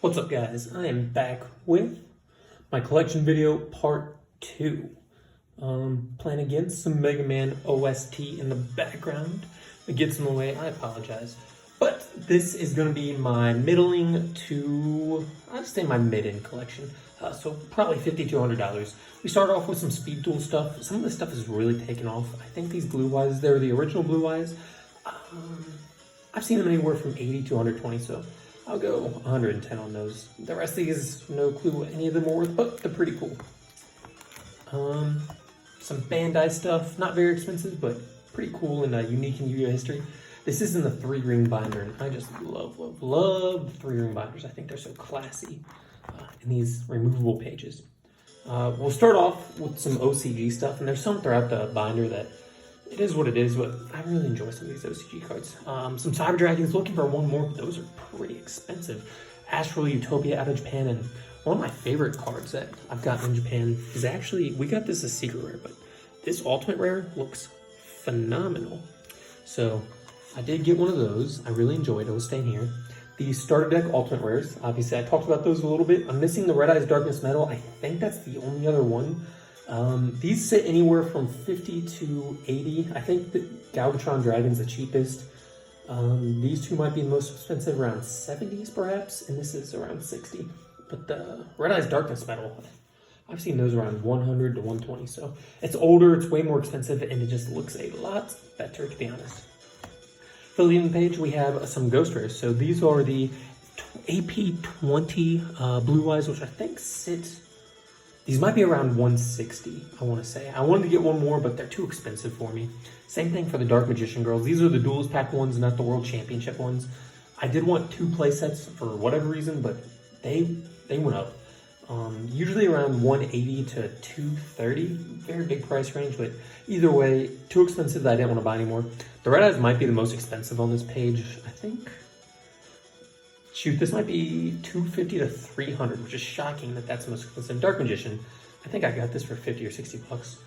What's up, guys? I am back with my collection video part 2. Playing against some Mega Man OST in the background. If it gets in the way, I apologize. But this is going to be my middling to, I'd say my mid-end collection. So probably $50 to $100. We start off with some Speed Duel stuff. Some of this stuff is really taken off. I think these Blue Eyes, they're the original Blue Eyes. I've seen them anywhere from 80 to 120, so I'll go 110 on those. The rest of these, no clue what any of them are worth, but they're pretty cool. Some Bandai stuff, not very expensive, but pretty cool and unique in Yu-Gi-Oh history. This is in the 3-ring binder, and I just love the 3-ring binders. I think they're so classy in these removable pages. We'll start off with some OCG stuff, and there's some throughout the binder that it is what it is, but I really enjoy some of these OCG cards. Some Cyber Dragons, looking for one more, but those are pretty expensive. Astral Utopia out of Japan, and one of my favorite cards that I've gotten in Japan is actually, we got this as secret rare, but this ultimate rare looks phenomenal. So I did get one of those. I really enjoyed it. It was staying here. The starter deck ultimate rares, obviously I talked about those a little bit. I'm missing the Red Eyes Darkness Metal. I think that's the only other one. These sit anywhere from 50 to 80. I think that Galvatron Dragon's the cheapest. These two might be the most expensive, around 70s perhaps, and this is around 60. But the Red Eyes Darkness Metal, I've seen those around 100 to 120. So it's older, it's way more expensive, and it just looks a lot better, to be honest. For the leading page, we have some Ghost Rares. So these are the AP20 Blue Eyes, which I think sit. These might be around 160, I want to say. I wanted to get one more, but they're too expensive for me. Same thing for the Dark Magician Girls. These are the Duelist Pack ones, not the World Championship ones. I did want 2 playsets for whatever reason, but they went up. Usually around 180 to 230. Very big price range, but either way, too expensive that I didn't want to buy anymore. The Red Eyes might be the most expensive on this page, I think. Shoot, this might be 250 to 300, which is shocking that that's the most expensive. Dark Magician, I think I got this for 50 or 60 bucks.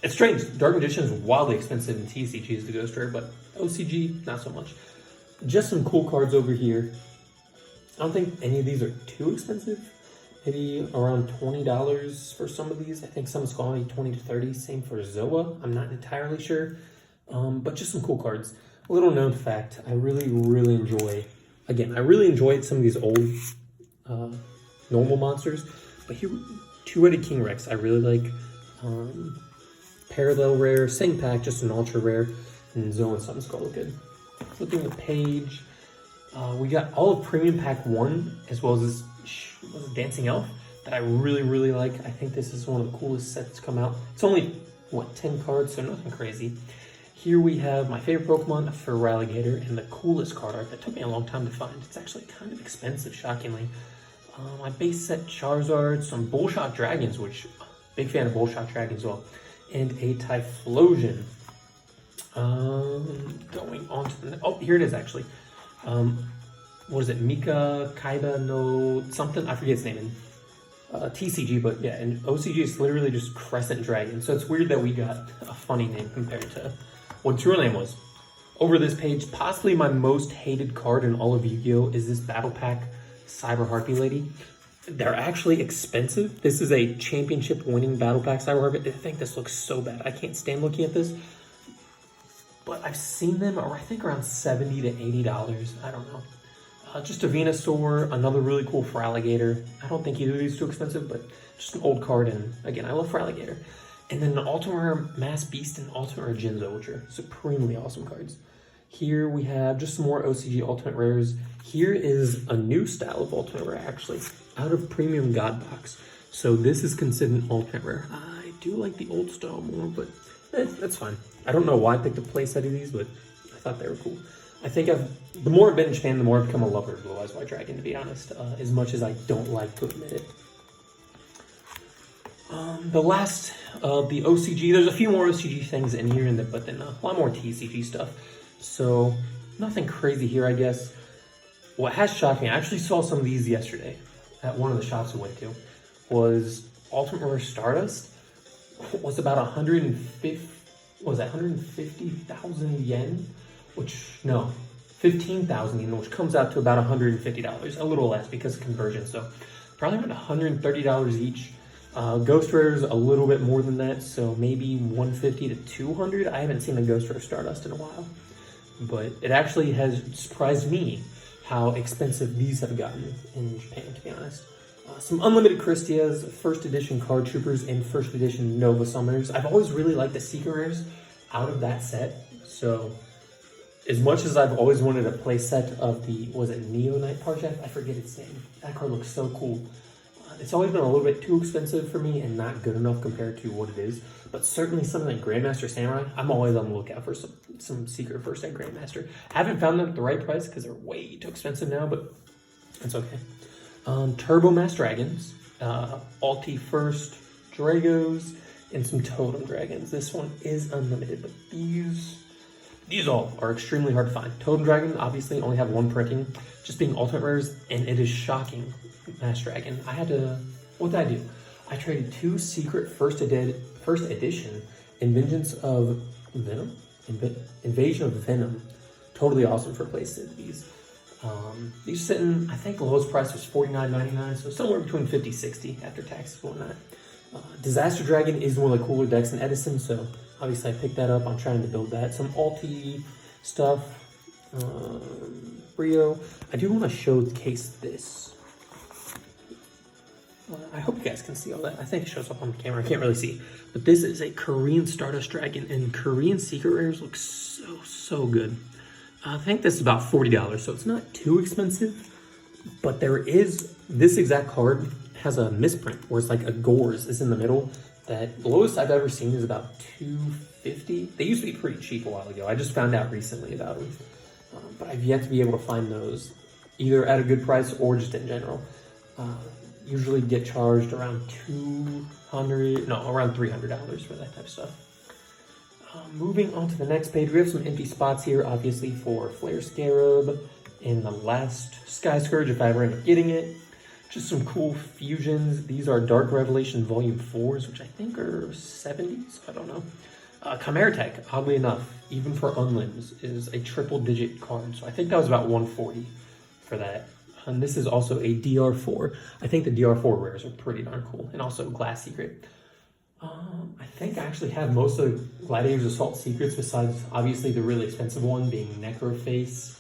It's strange. Dark Magician is wildly expensive in TCG is the Ghost Rare, but OCG, not so much. Just some cool cards over here. I don't think any of these are too expensive. Maybe around $20 for some of these. I think some's calling me 20 to 30. Same for Zoa. I'm not entirely sure. But just some cool cards. A little known fact, I really enjoy, again, I really enjoyed some of these old normal monsters, but here, Two-Headed King Rex, I really like. Parallel Rare, same pack, just an ultra rare, and Zoa and something's called good. Flipping the page, we got all of Premium Pack 1, as well as this Dancing Elf, that I really like. I think this is one of the coolest sets to come out. It's only, what, 10 cards, so nothing crazy. Here we have my favorite Pokemon, Feraligatr, and the coolest card art that took me a long time to find. It's actually kind of expensive, shockingly. My base set Charizard, some Bullshot Dragons, which, big fan of Bullshot Dragons as well, and a Typhlosion. Going on to the, oh, here it is actually. What is it, Mika Kaiba no something? I forget its name in TCG, but yeah, and OCG is literally just Crescent Dragon. So it's weird that we got a funny name compared to what its real name was. Over this page, possibly my most hated card in all of Yu-Gi-Oh! Is this Battle Pack Cyber Harpy Lady. They're actually expensive. This is a championship winning Battle Pack Cyber Harpy. I think this looks so bad. I can't stand looking at this. But I've seen them, or I think around $70 to $80. I don't know. Just a Venusaur, another really cool Feraligatr. I don't think either of these are too expensive, but just an old card. And again, I love Feraligatr. And then an Ultimate Rare Mass Beast and Ultimate Rare Jinzo, which are supremely awesome cards. Here we have just some more OCG Ultimate Rares. Here is a new style of Ultimate Rare, actually, out of Premium God Box. So this is considered an Ultimate Rare. I do like the old style more, but that's fine. I don't know why I picked a playset of these, but I thought they were cool. I think the more I've been in Japan, the more I've become a lover of Blue Eyes White Dragon, to be honest, as much as I don't like to admit it. The last of the OCG, there's a few more OCG things in here, but then a lot more TCG stuff. So nothing crazy here, I guess. What has shocked me, I actually saw some of these yesterday at one of the shops we went to, was Ultimate Rare Stardust was about 150,000 yen, which, no, 15,000 even, which comes out to about $150, a little less because of conversion. So probably around $130 each. Ghost Rare's a little bit more than that, so maybe 150 to 200. I haven't seen a Ghost Rare Stardust in a while, but it actually has surprised me how expensive these have gotten in Japan, to be honest. Some unlimited Christias, first edition Card Troopers, and first edition Nova Summoners. I've always really liked the Secret Rares out of that set, so as much as I've always wanted a play set of the, was it Neo Knight Project? I forget its name. That card looks so cool. It's always been a little bit too expensive for me and not good enough compared to what it is. But certainly something like Grandmaster Samurai, I'm always on the lookout for some secret first ed Grandmaster. I haven't found them at the right price because they're way too expensive now, but it's okay. Turbo Mass Dragons, Alti First Dragos, and some Totem Dragons. This one is unlimited, but these all are extremely hard to find. Totem Dragon obviously only have one printing, just being ultimate rares, and it is shocking. Mass Dragon. What did I do? I traded 2 secret first edition Invasion of Venom. Totally awesome for placing these. These are sitting, I think the lowest price was $49.99, so somewhere between $50-$60 after taxes and whatnot. Disaster Dragon is one of the cooler decks in Edison, so obviously I picked that up. I'm trying to build that. Some Alti stuff. Rio. I do want to showcase this. I hope you guys can see all that. I think it shows up on the camera. I can't really see. But this is a Korean Stardust Dragon, and Korean Secret Rares look so good. I think this is about $40, so it's not too expensive. But there is, this exact card has a misprint, where it's like a Gores is in the middle. That the lowest I've ever seen is about $250. They used to be pretty cheap a while ago. I just found out recently about them. But I've yet to be able to find those, either at a good price or just in general. Usually get charged around around $300 for that type of stuff. Moving on to the next page, we have some empty spots here, obviously, for Flare Scarab and the last Sky Scourge, if I ever end up getting it. Just some cool fusions. These are Dark Revelation Volume 4s, which I think are 70s, I don't know. Chimera Tech, oddly enough, even for Unlims, is a triple-digit card, so I think that was about $140 for that. And this is also a DR4. I think the DR4 rares are pretty darn cool. And also Glass Secret. I think I actually have most of Gladiator's Assault Secrets, besides obviously the really expensive one being Necroface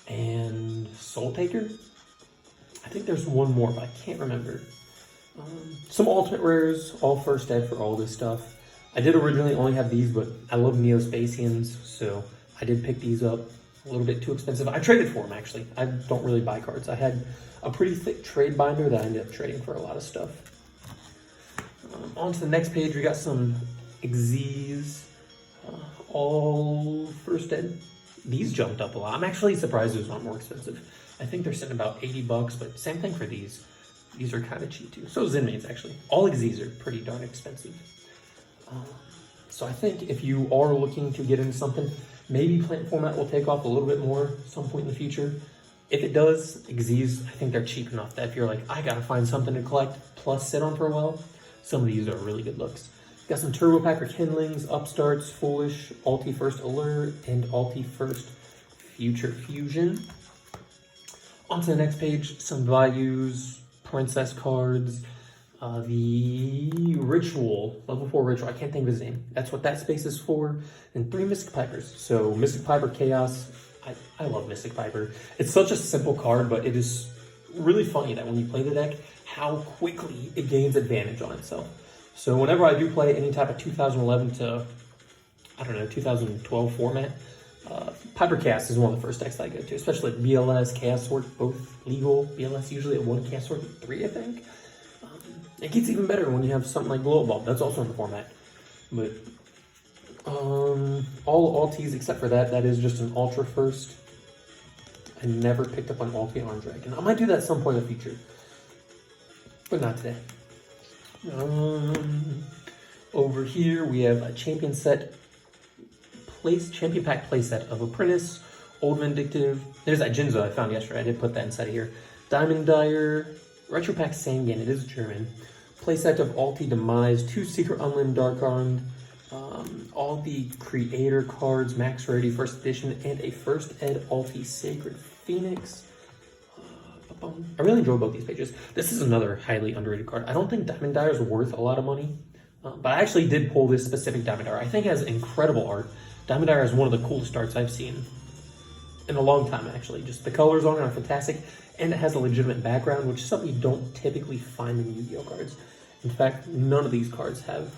and Soul Taker. I think there's one more, but I can't remember. Some Ultimate Rares, all first ed for all this stuff. I did originally only have these, but I love Neo-Spacians, so I did pick these up. A little bit too expensive. I traded for them, actually. I don't really buy cards. I had a pretty thick trade binder that I ended up trading for a lot of stuff. On to the next page, we got some Xyz, all first ed. These jumped up a lot. I'm actually surprised those aren't more expensive. I think they're sitting about $80, but same thing for these. These are kind of cheap too. So Zenmates, actually. All Xyz are pretty darn expensive. So I think if you are looking to get into something, maybe plant format will take off a little bit more at some point in the future. If it does, Xyz, I think they're cheap enough that if you're like, I gotta find something to collect plus sit on for a while, some of these are really good looks. Got some Turbo Packer Kindlings, Upstarts, Foolish, Alti First Alert, and Alti First Future Fusion. On to the next page, some values, Princess cards, the Ritual, level 4 Ritual, I can't think of his name. That's what that space is for. And 3 Mystic Pipers. So Mystic Piper Chaos, I love Mystic Piper. It's such a simple card, but it is really funny that when you play the deck, how quickly it gains advantage on itself. So whenever I do play any type of 2011 to, 2012 format, Piper Chaos is one of the first decks that I go to, especially like BLS, Chaos Sword, both legal. BLS usually at 1, Chaos Sword at 3, I think. It gets even better when you have something like Glow Bulb. That's also in the format. But all Altis except for that is just an Ultra first. I never picked up an Alti Arm Dragon. I might do that at some point in the future, but not today. Over here we have a Champion Pack playset of Apprentice, Old Vindictive. There's that Jinzo I found yesterday. I did put that inside of here. Diamond Dyer, Retro Pack Sangan, it is German. Playset of Alti Demise, 2 Secret Unlim Dark Armed, All the creator cards, max rarity first edition, and a first ed Alti Sacred Phoenix. I really enjoy both these pages. This is another highly underrated card. I don't think Diamond Dyer is worth a lot of money, but I actually did pull this specific Diamond Dyer. I think it has incredible art. Diamond Dyer is one of the coolest arts I've seen in a long time, actually. Just the colors on it are fantastic, and it has a legitimate background, which is something you don't typically find in Yu-Gi-Oh cards. In fact, none of these cards have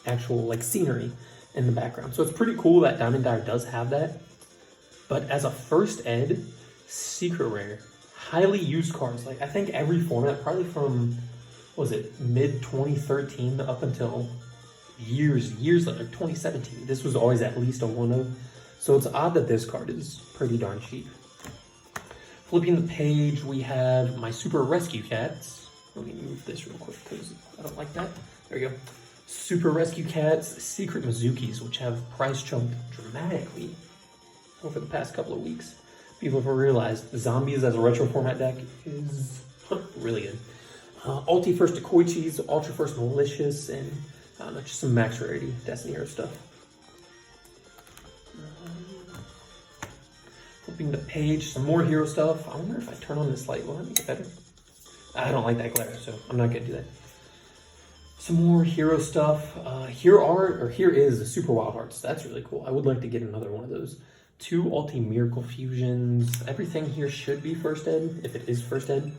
actual like scenery in the background. So it's pretty cool that Diamond Dyer does have that. But as a first ed, secret rare, highly used cards, like I think every format, probably from, what was it, mid-2013 up until years later, 2017, this was always at least a 1-of. So it's odd that this card is pretty darn cheap. Flipping the page, we have my Super Rescue Cats. Let me move this real quick because I don't like that. There we go. Super Rescue Cats, Secret Mizukis, which have price jumped dramatically over the past couple of weeks. People have realized Zombies as a retro format deck is really good. Ulti First Decoichis, Ultra First Malicious, and just some max rarity Destiny Hero stuff. Flipping the page, some more hero stuff. I wonder if I turn on this light, will that make it better? I don't like that glare, so I'm not gonna do that. Some more hero stuff. Here is the Super Wild Hearts. That's really cool. I would like to get another one of those. 2 Ulti Miracle Fusions. Everything here should be first ed, if it is first ed.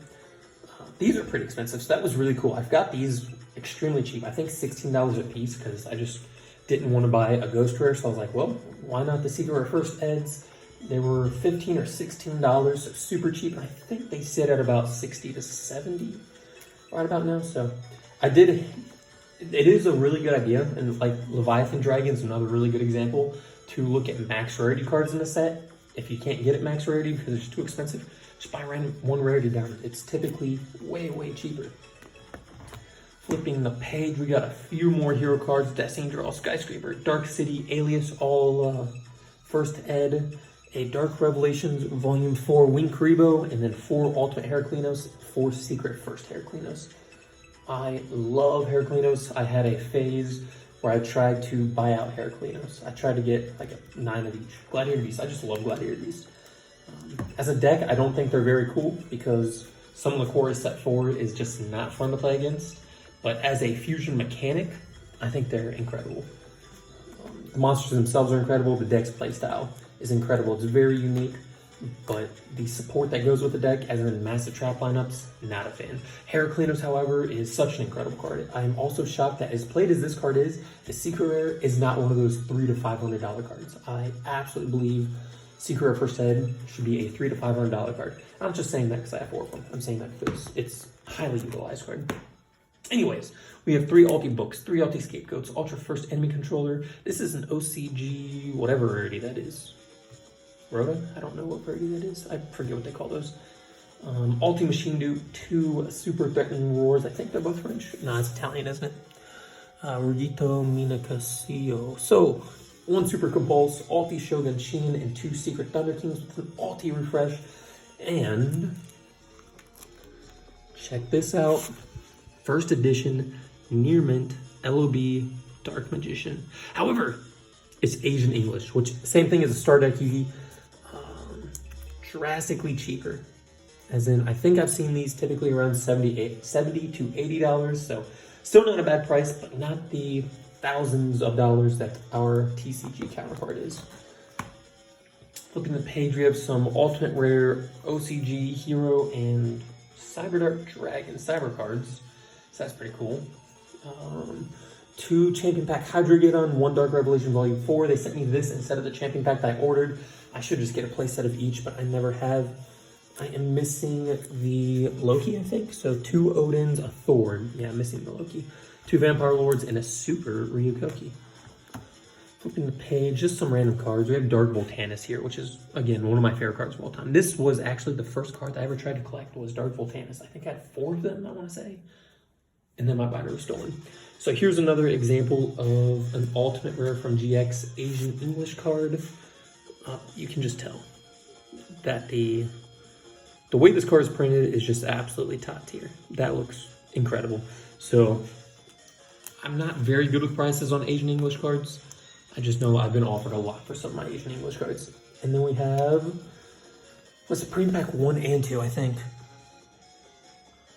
These are pretty expensive, so that was really cool. I've got these extremely cheap. I think $16 a piece, because I just didn't want to buy a Ghost Rare, so I was like, well, why not the Secret Rare first eds? They were $15 or $16, so super cheap, and I think they sit at about 60 to 70 right about now, so it is a really good idea, and like Leviathan Dragon's another really good example, to look at max rarity cards in a set. If you can't get it max rarity because it's too expensive, just buy one rarity down. It's typically way cheaper. Flipping the page, we got a few more hero cards. Destiny Draw, Skyscraper, Dark City, Alias, all first ed, a Dark Revelations Volume 4 Wing Karibo, and then 4 Ultimate Heraclinos, 4 Secret First Heraclinos. I love Heraclinos. I had a phase where I tried to buy out Heraclinos. I tried to get like 9 of each. Gladiator Beast, I just love Gladiator Beast. As a deck, I don't think they're very cool because some of the core is set forward is just not fun to play against. But as a fusion mechanic, I think they're incredible. The monsters themselves are incredible. The deck's playstyle is incredible. It's very unique. But the support that goes with the deck, as in massive trap lineups, not a fan. Heraclinos, however, is such an incredible card. I am also shocked that as played as this card is, the Secret Rare is not one of those $300 to $500 cards. I absolutely believe Secret Rare First Ed should be a $300 to $500 card. I'm not just saying that because I have 4 of them. I'm saying that because it's a highly utilized card. Anyways, we have 3 Ulti books, 3 Ulti Scapegoats, Ultra First Enemy Controller. This is an OCG, whatever rarity that is. Rhoda? I don't know what rarity that is. I forget what they call those. Ulti Machine Dupe, 2 Super Threatening Roars. I think they're both French. No, it's Italian, isn't it? Rugito Minacasillo. So, 1 Super Compulse, Ulti Shogun Shin, and 2 Secret Thunder Kings with an Ulti Refresh. And check this out. First edition Near Mint LOB Dark Magician. However, it's Asian English, which same thing as a Star Deck Yugi. Drastically cheaper. As in, I think I've seen these typically around $70 to $80, so still not a bad price, but not the thousands of dollars that our TCG counterpart is. Flipping the page, we have some Ultimate Rare OCG Hero and Cyberdark Dragon Cyber cards, so that's pretty cool. 2 Champion Pack Hydreigon, 1 Dark Revelation Volume 4. They sent me this instead of the Champion Pack that I ordered. I should just get a playset of each, but I never have. I am missing the Loki, I think. So 2 Odins, a Thor. Yeah, I'm missing the Loki. 2 Vampire Lords, and a Super Ryukoki. Flipping the page, just some random cards. We have Dark Voltanis here, which is, again, one of my favorite cards of all time. This was actually the first card that I ever tried to collect was Dark Voltanis. I think I had 4 of them, I want to say. And then my binder was stolen. So here's another example of an Ultimate Rare from GX Asian English card. You can just tell that the way this card is printed is just absolutely top tier. That looks incredible. So I'm not very good with prices on Asian English cards. I just know I've been offered a lot for some of my Asian English cards. And then we have, what's the Premium Pack 1 and 2, I think.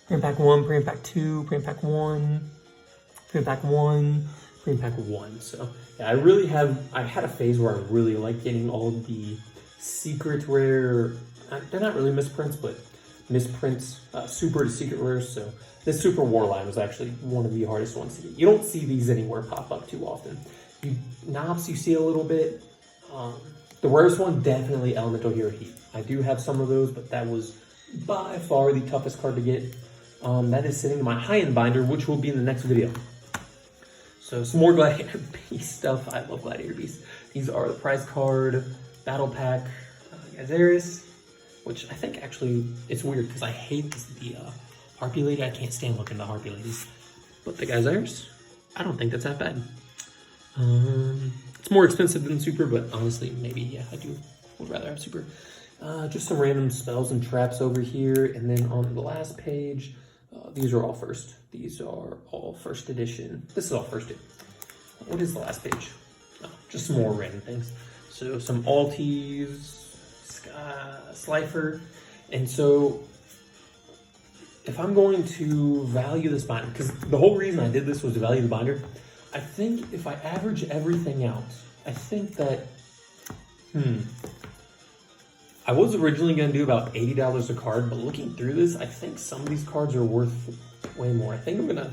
Premium Pack 1, Premium Pack 2, Premium Pack 1, Premium Pack 1, Premium Pack 1. So yeah, I had a phase where I really liked getting all the secret rare, they're not really misprints, but misprints, super to secret rares. So this Super Warline was actually one of the hardest ones to get. You don't see these anywhere pop up too often. Knobs you see a little bit. The rarest one, definitely Elemental Hero Heat. I do have some of those, but that was by far the toughest card to get. That is sitting in my high-end binder, which will be in the next video. So some more Gladiator Beast stuff. I love Gladiator Beast. These are the prize card, battle pack, Azaris, which I think actually, it's weird because I hate the Harpy Lady. I can't stand looking at the Harpy Ladies. But the Azaris, I don't think that's that bad. It's more expensive than Super, but honestly, maybe, yeah, would rather have Super. Just some random spells and traps over here. And then on the last page, these are all first. These are all first edition. This is all first edition. What is the last page? Oh, just some more random things. So some Alties, Slifer. And so if I'm going to value this binder, because the whole reason I did this was to value the binder, I think if I average everything out, I think that, I was originally going to do about $80 a card, but looking through this, I think some of these cards are worth way more. I think I'm going to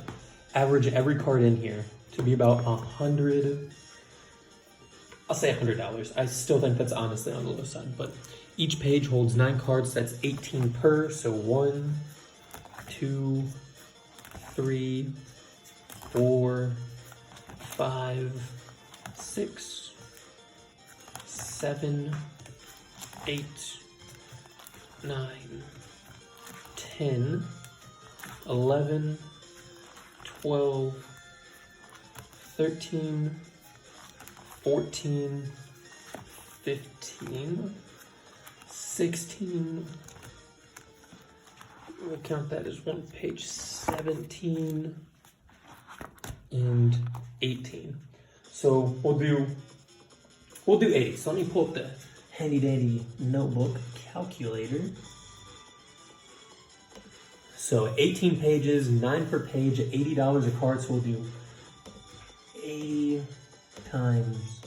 average every card in here to be about $100. I'll say $100. I still think that's honestly on the low side, but each page holds 9 cards. That's 18 per. So 1, 2, 3, 4, 5, 6, 7, 8, 9, 10, 11, 12, 13, 14, 15, 16, we'll count that as one page, 17, and 18. So we'll do 80. So let me pull up the handy dandy notebook calculator. So 18 pages, 9 per page, $80 a card. So we'll do 80 times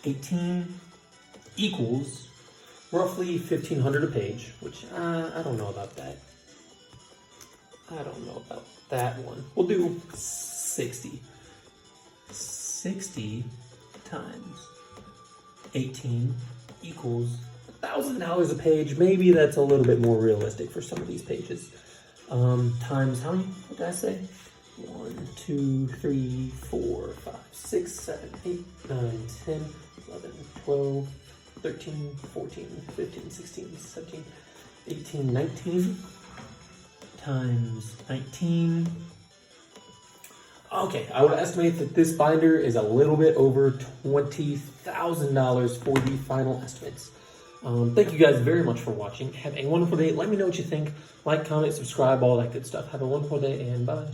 18 equals roughly $1,500 a page, which I don't know about that. I don't know about that one. We'll do 60. 60 times 18 equals $1,000 a page. Maybe that's a little bit more realistic for some of these pages. Times how many? What did I say? 1, 2, 3, 4, 5, 6, 7, 8, 9, 10, 11, 12, 13, 14, 15, 16, 17, 18, 19 times 19. Okay, I would estimate that this binder is a little bit over $20,000 for the final estimates. Thank you guys very much for watching. Have a wonderful day. Let me know what you think. Like, comment, subscribe, all that good stuff. Have a wonderful day, and bye.